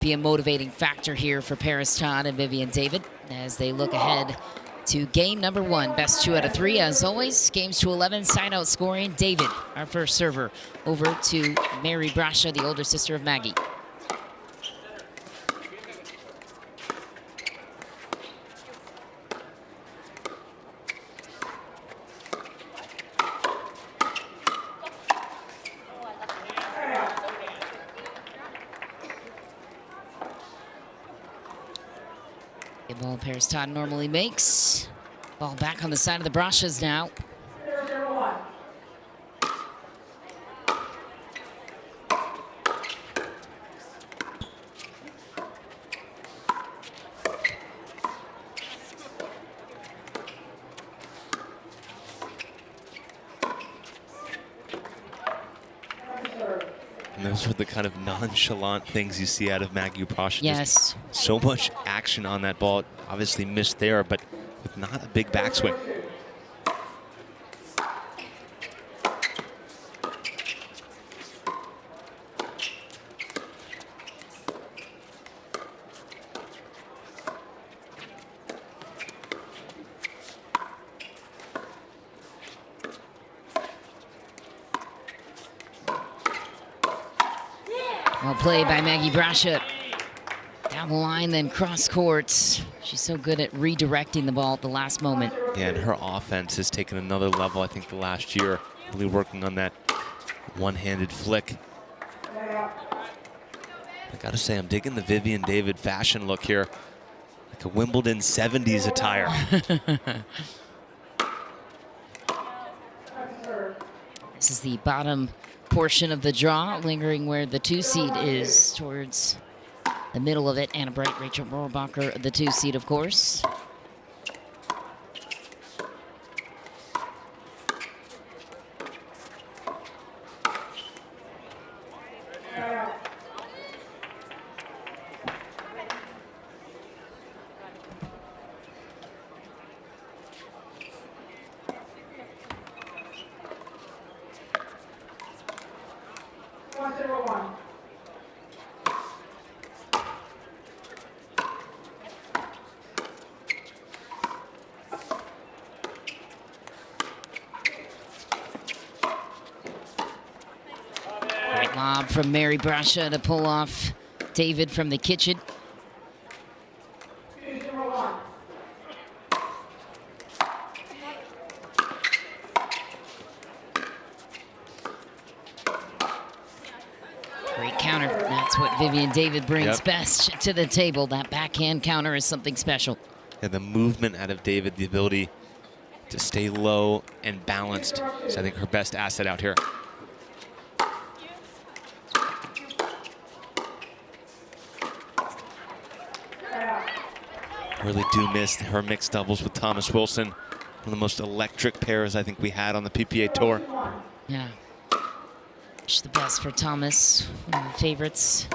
be a motivating factor here for Parris, Todd, and Vivienne David as they look ahead to game number 1. Best 2 out of 3, as always. Games to 11, side out scoring. David, our first server, over to Mary Brascia, the older sister of Maggie. Ball Parris Todd normally makes. Ball back on the side of the Brascias now. And those are the kind of nonchalant things you see out of Maggie Brascia. Yes. Just so much action on that ball. Obviously missed there, but with not a big backswing. Well played by Maggie Brascia. Down the line, then cross courts. She's so good at redirecting the ball at the last moment. Yeah, and her offense has taken another level, I think, the last year. Really working on that one-handed flick. I gotta say, I'm digging the Vivienne David fashion look here. Like a Wimbledon 70s attire. This is the bottom portion of the draw, lingering where the 2 seed is, towards the middle of it. Anna Bright, Rachel Rohrbacher, the 2 seed, of course. Great lob from Mary Brascia to pull off David from the kitchen. Great counter. That's what Vivienne David brings best to the table. That backhand counter is something special. And the movement out of David, the ability to stay low and balanced, is I think her best asset out here. Really do miss her mixed doubles with Thomas Wilson. One of the most electric pairs I think we had on the PPA Tour. Yeah. Wish the best for Thomas, one of the favorites.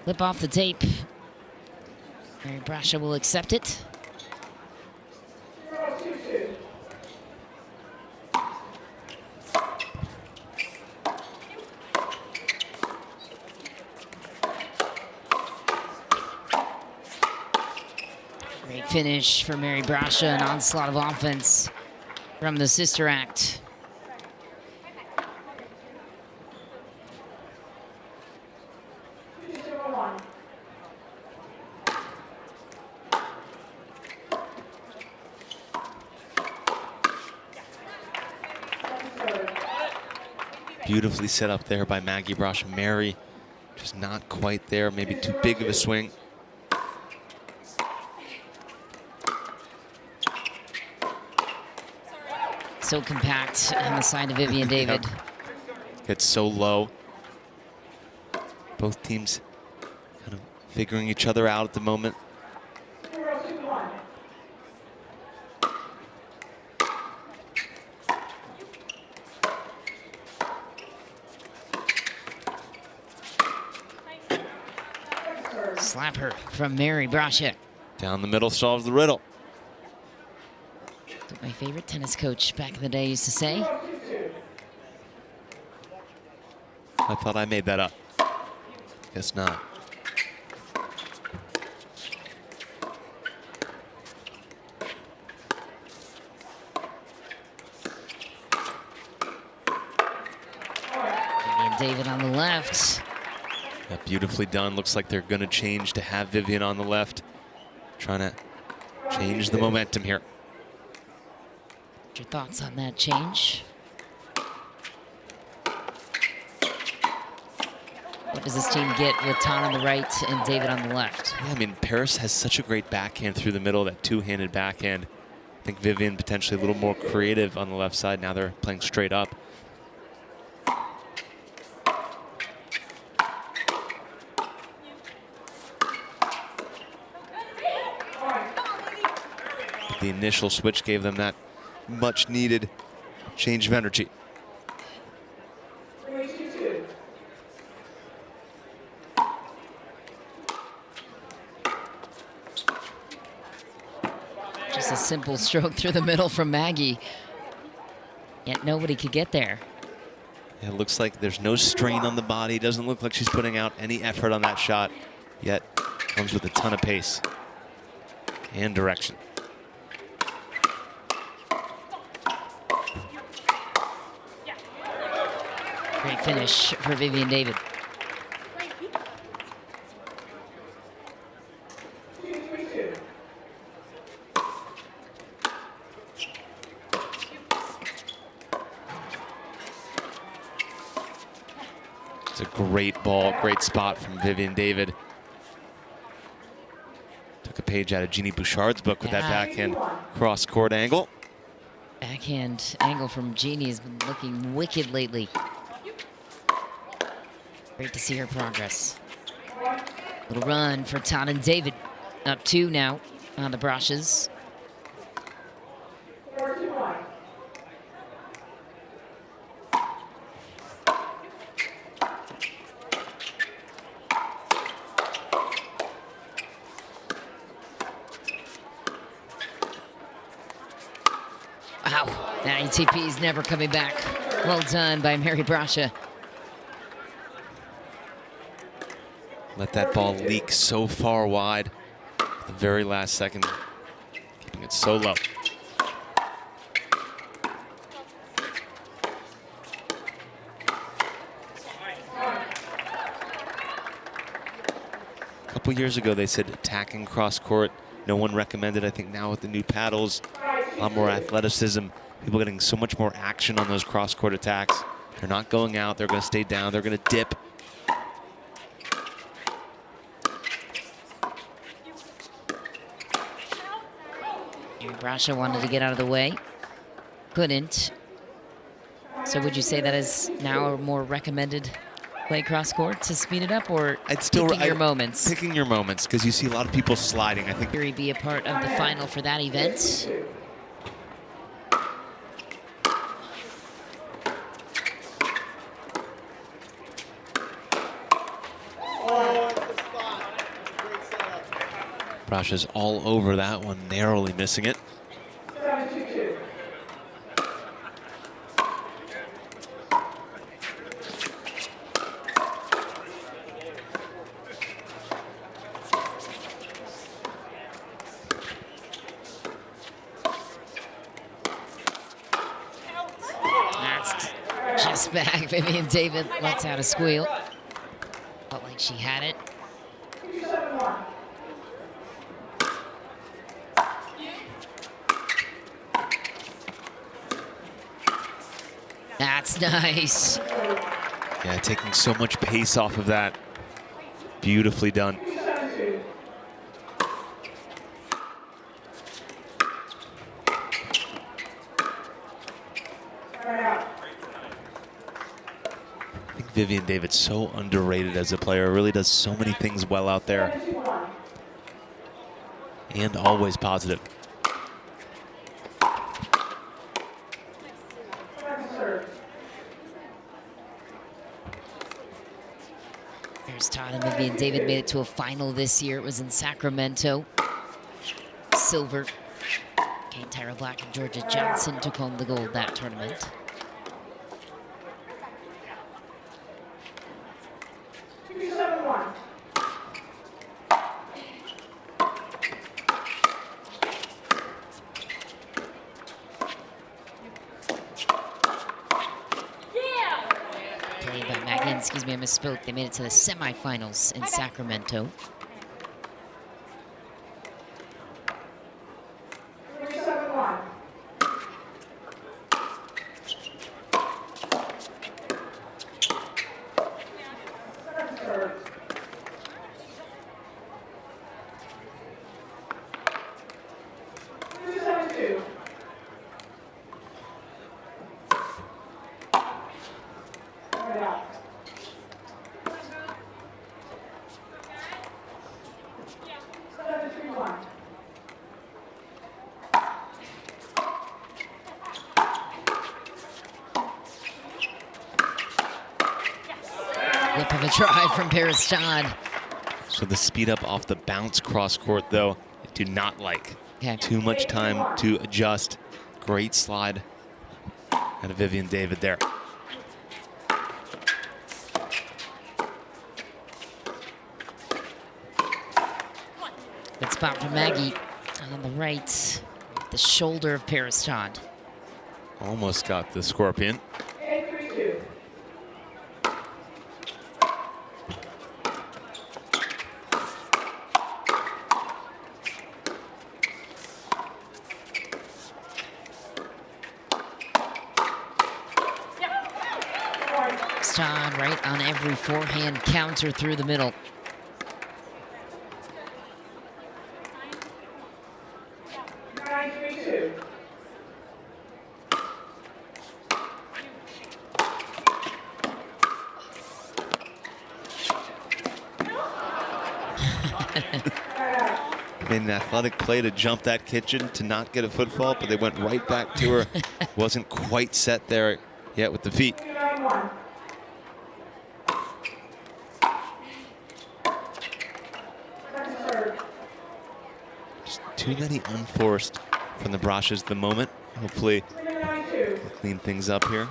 Lip off the tape. Mary Brascia will accept it. Great finish for Mary Brascia, an onslaught of offense from the sister act. Beautifully set up there by Maggie Brascia. Mary just not quite there, maybe too big of a swing. So compact on the side of Vivienne David. Gets so low. Both teams kind of figuring each other out at the moment. Slap her from Mary Brascia. Down the middle solves the riddle. What my favorite tennis coach back in the day used to say. I thought I made that up. Guess not. Vivienne David on the left. Yeah, beautifully done. Looks like they're going to change to have Vivienne on the left. Trying to change the momentum here. What's your thoughts on that change? What does this team get with Todd on the right and David on the left? Yeah, I mean, Parris has such a great backhand through the middle, that two-handed backhand. I think Vivienne potentially a little more creative on the left side. Now they're playing straight up. The initial switch gave them that much needed change of energy. Just a simple stroke through the middle from Maggie. Yet nobody could get there. Yeah, it looks like there's no strain on the body. Doesn't look like she's putting out any effort on that shot. Yet comes with a ton of pace and direction. Great finish for Vivienne David. It's a great ball, great spot from Vivienne David. Took a page out of Jeannie Bouchard's book with that backhand cross-court angle. Backhand angle from Jeannie has been looking wicked lately. Great to see her progress. Little run for Todd and David. Up 2 now on the Brascias. Wow, that ATP is never coming back. Well done by Mary Brascia. Let that ball leak so far wide at the very last second, keeping it so low. A couple years ago, they said attacking cross court. No one recommended. I think now with the new paddles, a lot more athleticism, people getting so much more action on those cross court attacks. They're not going out. They're going to stay down. They're going to dip. Brascia wanted to get out of the way, couldn't. So would you say that is now a more recommended play cross court to speed it up, or picking your moments? Picking your moments, because you see a lot of people sliding. I think Yuri be a part of the final for that event. Brascia's all over that one, narrowly missing it. That's just back. Vivienne David lets out a squeal. Felt like she had it. That's nice. Yeah, taking so much pace off of that. Beautifully done. I think Vivienne David's so underrated as a player. Really does so many things well out there. And always positive. There's Todd and Vivienne David made it to a final this year. It was in Sacramento. Silver. Kate Tyra Black and Georgia Johnson took home the gold that tournament. Played by Maggie, excuse me, I misspoke. They made it to the semifinals in Sacramento. Whip of a try from Parris Todd. So the speed up off the bounce cross court, though, I do not like. Okay. Too much time to adjust. Great slide out of Vivienne David there. Good spot for Maggie on the right. The shoulder of Parris Todd. Almost got the scorpion. Todd right on every forehand counter through the middle. Made an athletic play to jump that kitchen to not get a foot fault, but they went right back to her. Wasn't quite set there yet with the feet. Just too many unforced from the Brascias at the moment. Hopefully we'll clean things up here.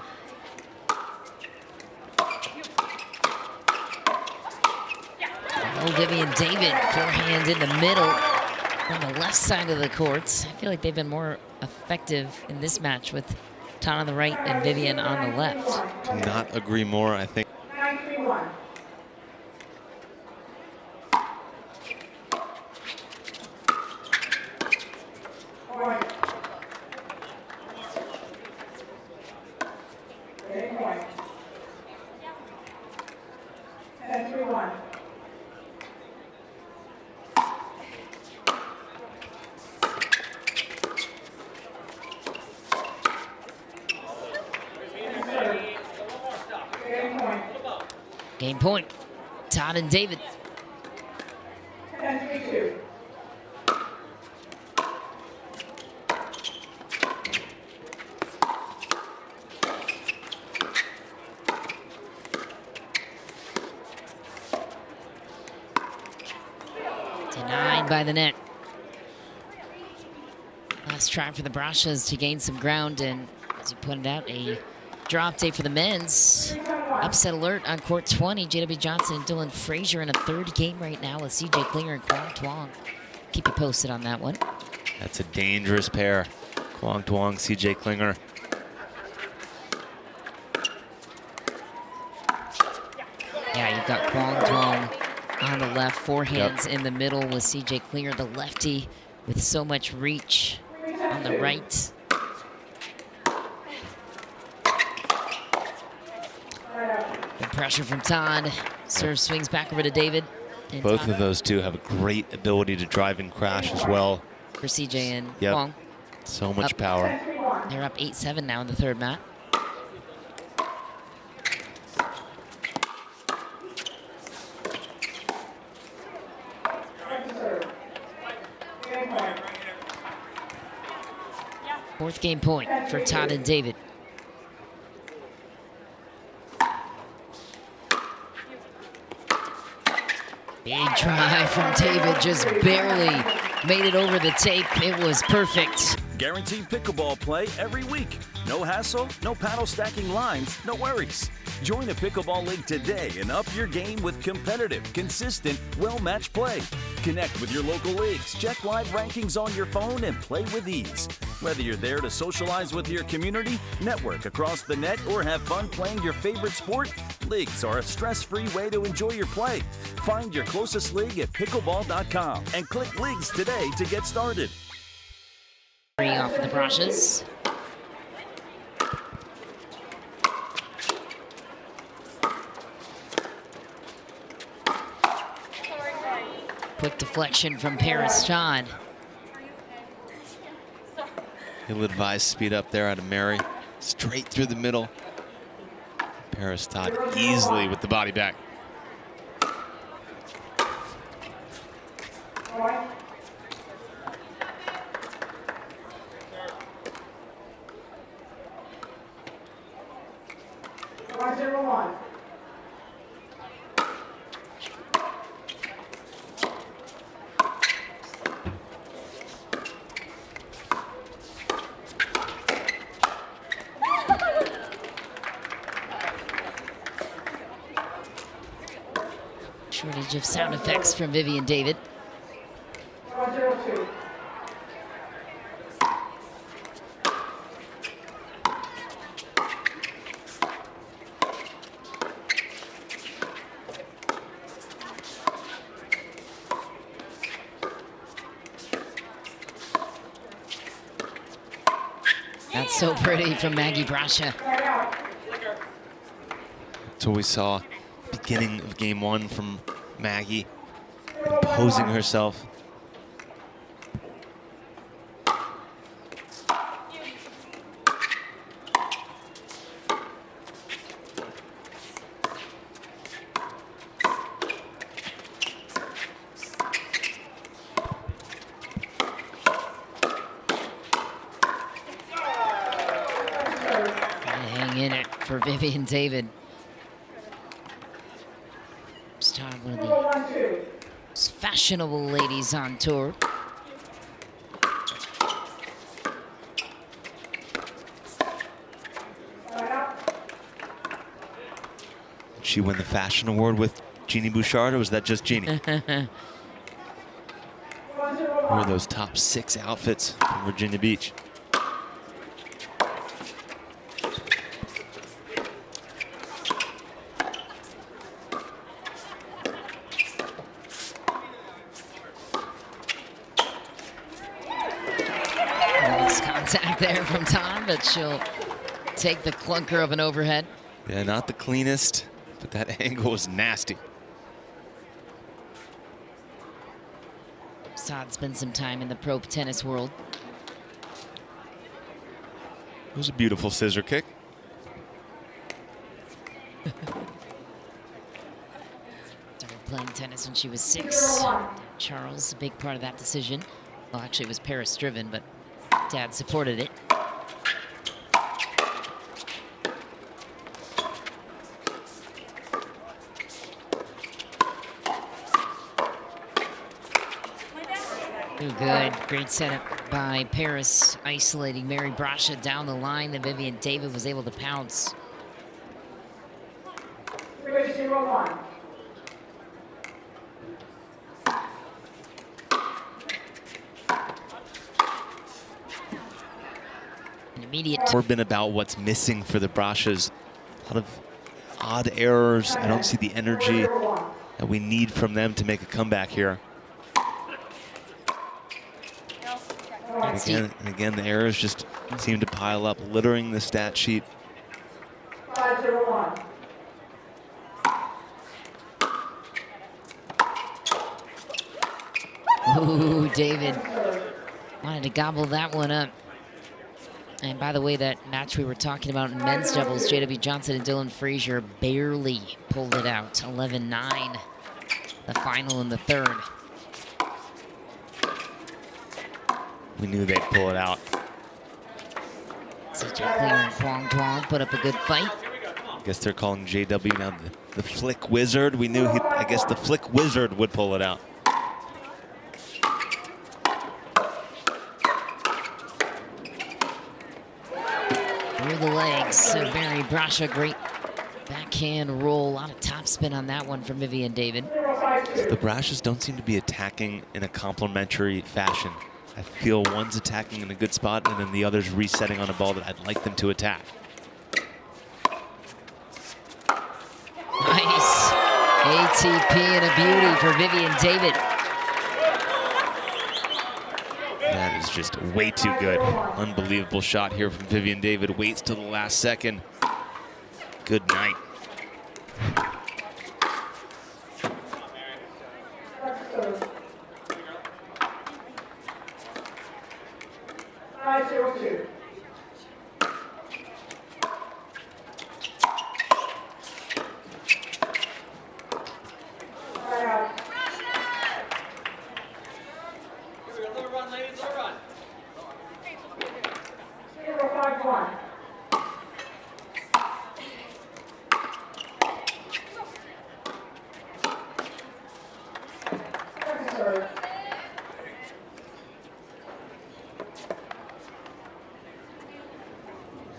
Oh, Vivienne David, forehand in the middle on the left side of the courts. I feel like they've been more effective in this match with Todd on the right and Vivienne on the left. Could not agree more, I think. Game point, Todd and David. Denied by the net. Last try for the Brascias to gain some ground, and as you pointed out, a drop day for the men's. Upset alert on court 20. J.W. Johnson and Dylan Frazier in a third game right now with C.J. Klinger and Kwong Tuong. Keep you posted on that one. That's a dangerous pair. Kwong Tuong, C.J. Klinger. Yeah, you've got Kwong Tuong on the left, forehands in the middle with C.J. Klinger, the lefty with so much reach on the right. Good pressure from Todd. Serve swings back over to David. And Both Todd of those two have a great ability to drive and crash as well. for CJ and Yep. Kwong. So much Up. power. They're up 8-7 now in the third mat. Fourth game point for Todd and David. Big drive from David, just barely made it over the tape. It was perfect. Guaranteed pickleball play every week. No hassle, no paddle stacking lines, no worries. Join a pickleball league today and up your game with competitive, consistent, well-matched play. Connect with your local leagues, check live rankings on your phone, and play with ease. Whether you're there to socialize with your community, network across the net, or have fun playing your favorite sport, leagues are a stress-free way to enjoy your play. Find your closest league at pickleball.com and click leagues today to get started. Off the brushes. Quick deflection from Parris Todd. He'll advise speed up there out of Mary. Straight through the middle. Parris Todd easily with the body back. Shortage of sound effects from Vivienne David. That's so pretty from Maggie Brascia. That's what we saw beginning of game one from Maggie, imposing herself. Hang in it for Vivienne David. Todd, one of the most fashionable ladies on tour. Did she win the fashion award with Jeannie Bouchard, or was that just Jeannie? Were those top 6 outfits from Virginia Beach? Contact there from Todd, but she'll take the clunker of an overhead. Yeah, not the cleanest, but that angle was nasty. Todd spent some time in the pro tennis world. It was a beautiful scissor kick. Started playing tennis when she was 6. Charles, a big part of that decision. Well, actually, it was Parris driven, but Dad supported it. Ooh, good. Great setup by Parris, isolating Mary Brascia down the line. Then Vivienne David was able to pounce. We've been about what's missing for the Brascias. A lot of odd errors. I don't see the energy that we need from them to make a comeback here. And again, the errors just seem to pile up, littering the stat sheet. Ooh, David wanted to gobble that one up. And by the way, that match we were talking about in men's doubles, J.W. Johnson and Dylan Frazier barely pulled it out. 11-9, the final in the third. We knew they'd pull it out. CJ Clear and Kwong Kwong put up a good fight. I guess they're calling JW now the flick wizard. We knew I guess the flick wizard would pull it out. Through the legs, so Mary Brascia, great backhand roll. A lot of topspin on that one from Vivienne David. The Brascias don't seem to be attacking in a complementary fashion. I feel one's attacking in a good spot and then the other's resetting on a ball that I'd like them to attack. Nice ATP and a beauty for Vivienne David. That is just way too good. Unbelievable shot here from Vivienne David. Waits till the last second. Good night.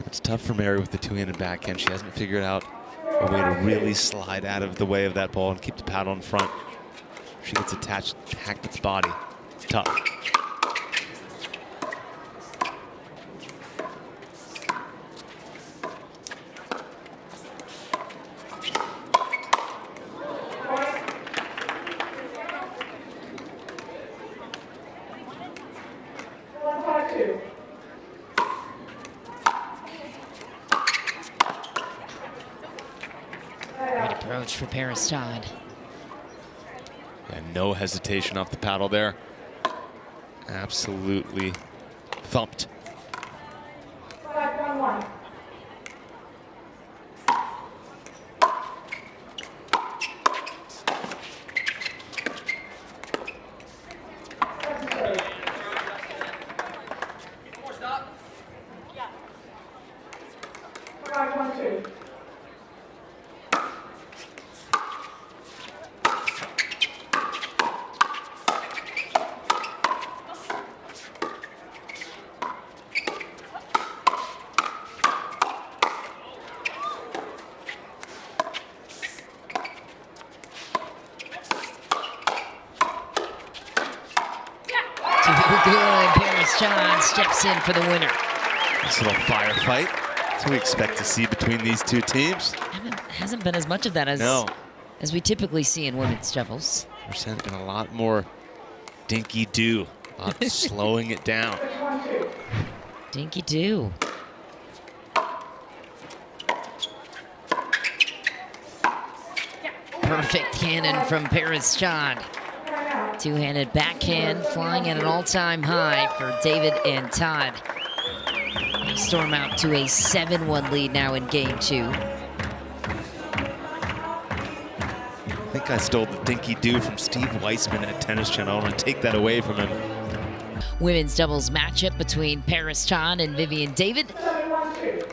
It's tough for Mary with the two-handed backhand. She hasn't figured out a way to really slide out of the way of that ball and keep the paddle in front. She gets attached, hacked with the body. It's tough. Great approach for Parris Todd. And no hesitation off the paddle there. Absolutely thumped. Good. Parris John steps in for the winner. This little firefight. That's what we expect to see between these two teams. Hasn't been as much of that as we typically see in women's doubles. We're seeing a lot more dinky-do, a lot slowing it down. Dinky-do. Perfect cannon from Parris John. Two-handed backhand flying at an all-time high for David and Todd. They storm out to a 7-1 lead now in game two. I think I stole the dinky-do from Steve Weissman at Tennis Channel. I want to take that away from him. Women's doubles matchup between Parris Todd and Vivienne David.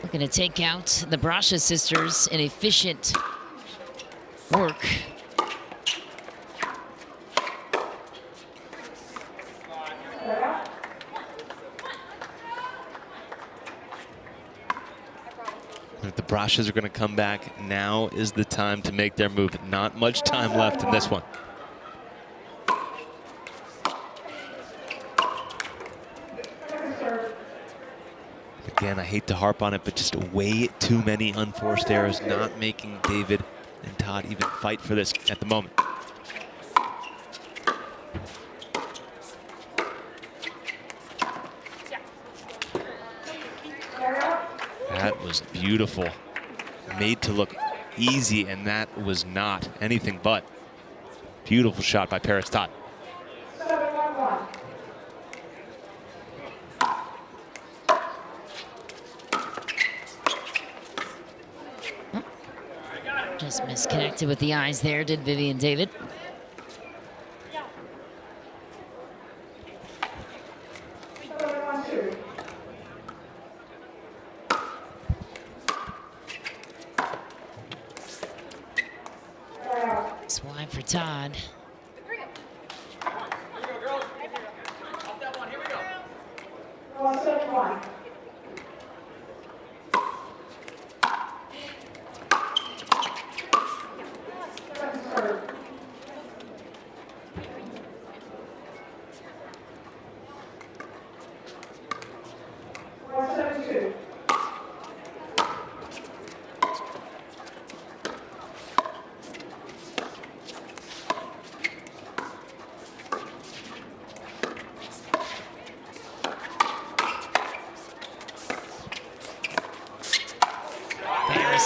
Looking to take out the Brascia sisters in efficient work. If the Brascias are going to come back, now is the time to make their move. Not much time left in this one. Again, I hate to harp on it, but just way too many unforced errors, not making David and Todd even fight for this at the moment. That was beautiful. Made to look easy, and that was not anything but. Beautiful shot by Parris Todd. Just misconnected with the eyes there, did Vivienne David. for Todd.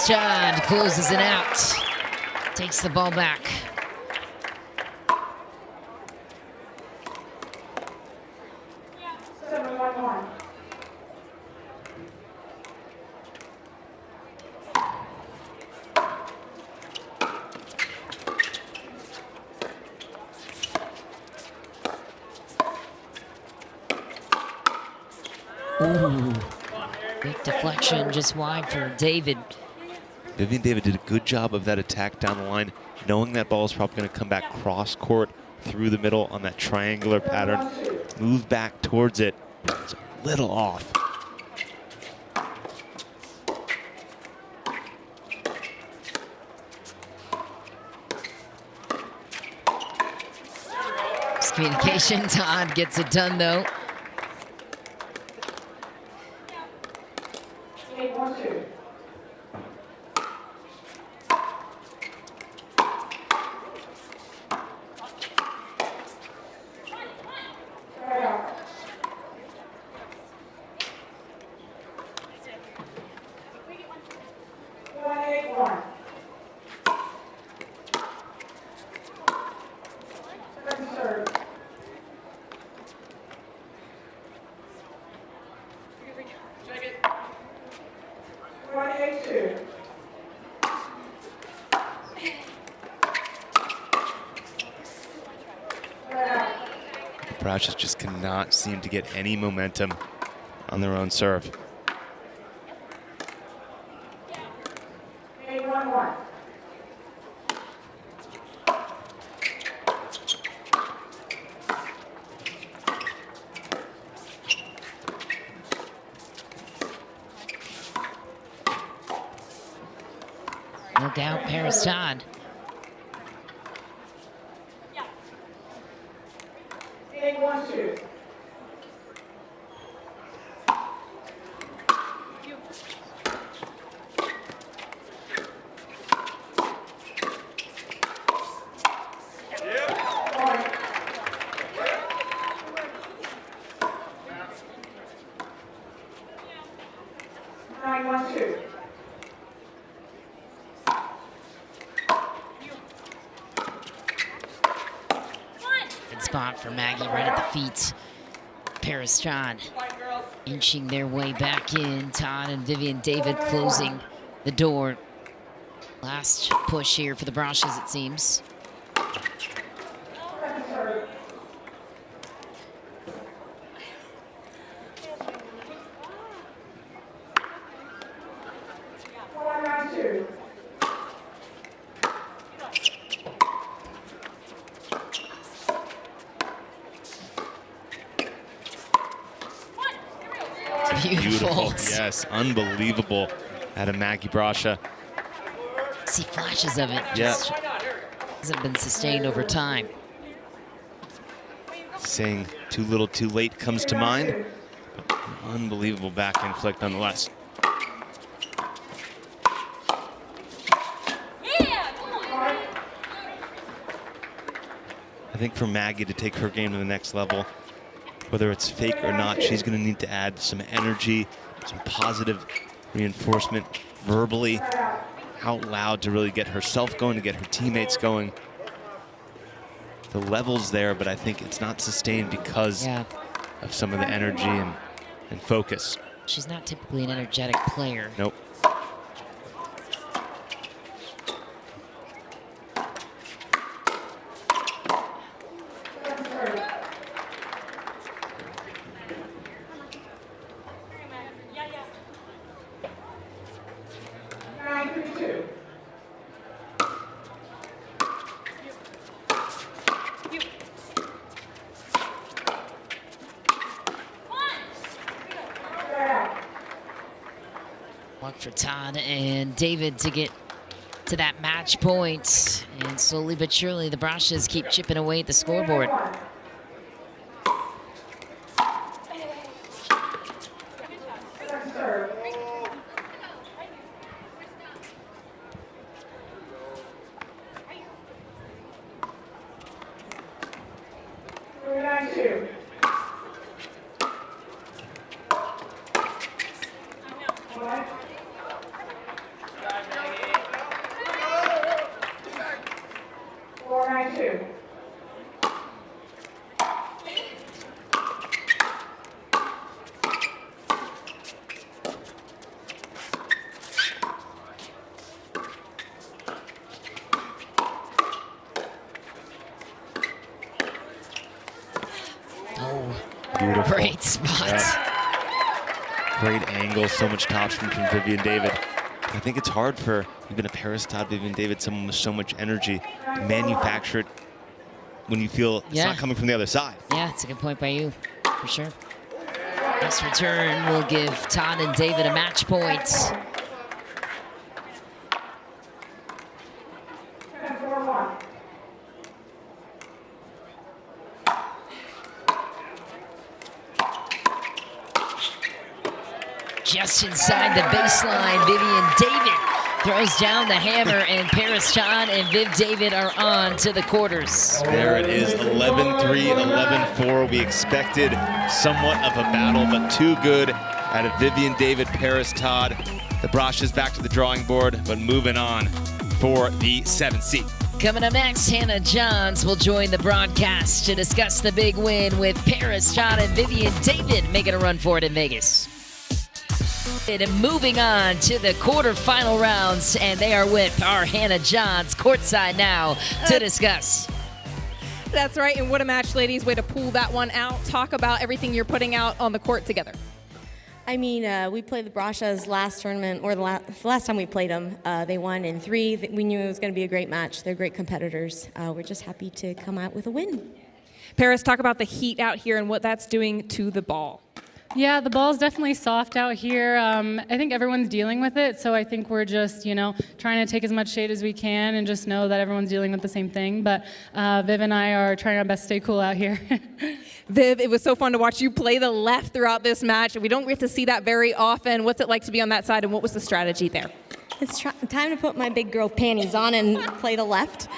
Todd closes it out, takes the ball back. Ooh, big deflection just wide for David. Vivienne David did a good job of that attack down the line, knowing that ball is probably going to come back cross court through the middle on that triangular pattern. Move back towards it. It's a little off. Miscommunication. Todd gets it done though. Brascia just cannot seem to get any momentum on their own serve. Look out, Parris Todd. Good spot for Maggie right at the feet. Parris Todd inching their way back in. Todd and Vivienne David closing the door. Last push here for the Brascias, it seems. Beautiful. Yes, unbelievable out of Maggie Brascia. See flashes of it. Just hasn't been sustained over time. Saying too little too late comes to mind. But an unbelievable backhand flick nonetheless. I think for Maggie to take her game to the next level, whether it's fake or not, she's going to need to add some energy, some positive reinforcement verbally, out loud to really get herself going, to get her teammates going. The level's there, but I think it's not sustained because of some of the energy and focus. She's not typically an energetic player. Nope. for Todd and David to get to that match point. And slowly but surely, the Brascias keep chipping away at the scoreboard. Beautiful. Great spot. Yeah. Great angle, so much topspin from Vivienne David. I think it's hard for even a Parris, Todd, Vivienne David, someone with so much energy, to manufacture it when you feel it's not coming from the other side. Yeah, it's a good point by you, for sure. This return will give Todd and David a match point. Just inside the baseline, Vivienne David throws down the hammer, and Parris Todd and Viv David are on to the quarters. There it is, 11-3, 11-4. We expected somewhat of a battle, but too good out of Vivienne David, Parris Todd. The Brascia's back to the drawing board, but moving on for the 7th seed. Coming up next, Hannah Johns will join the broadcast to discuss the big win with Parris Todd and Vivienne David making a run for it in Vegas. And moving on to the quarterfinal rounds, and they are with our Hannah Johns courtside now to discuss. That's right, and what a match, ladies. Way to pull that one out. Talk about everything you're putting out on the court together. I mean, we played the Brascia's last tournament, or the last time we played them. They won in 3. We knew it was going to be a great match. They're great competitors. We're just happy to come out with a win. Parris, talk about the heat out here and what that's doing to the ball. Yeah, the ball's definitely soft out here. I think everyone's dealing with it, so I think we're just, trying to take as much shade as we can and just know that everyone's dealing with the same thing. But Viv and I are trying our best to stay cool out here. Viv, it was so fun to watch you play the left throughout this match. We don't get to see that very often. What's it like to be on that side, and what was the strategy there? It's time to put my big girl panties on and play the left.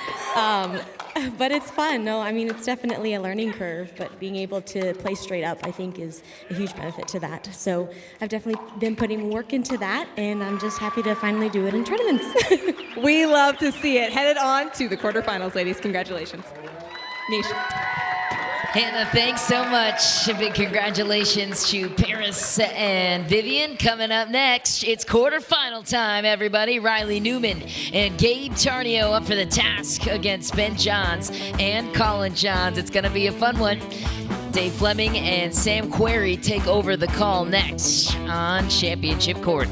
But it's fun. No, I mean, it's definitely a learning curve, but being able to play straight up, I think, is a huge benefit to that. So I've definitely been putting work into that, and I'm just happy to finally do it in tournaments. We love to see it. Headed on to the quarterfinals, ladies. Congratulations. Nish. Hannah, thanks so much. A big congratulations to Parris and Vivienne. Coming up next, it's quarterfinal time, everybody. Riley Newman and Gabe Tarnio up for the task against Ben Johns and Colin Johns. It's going to be a fun one. Dave Fleming and Sam Query take over the call next on Championship Court.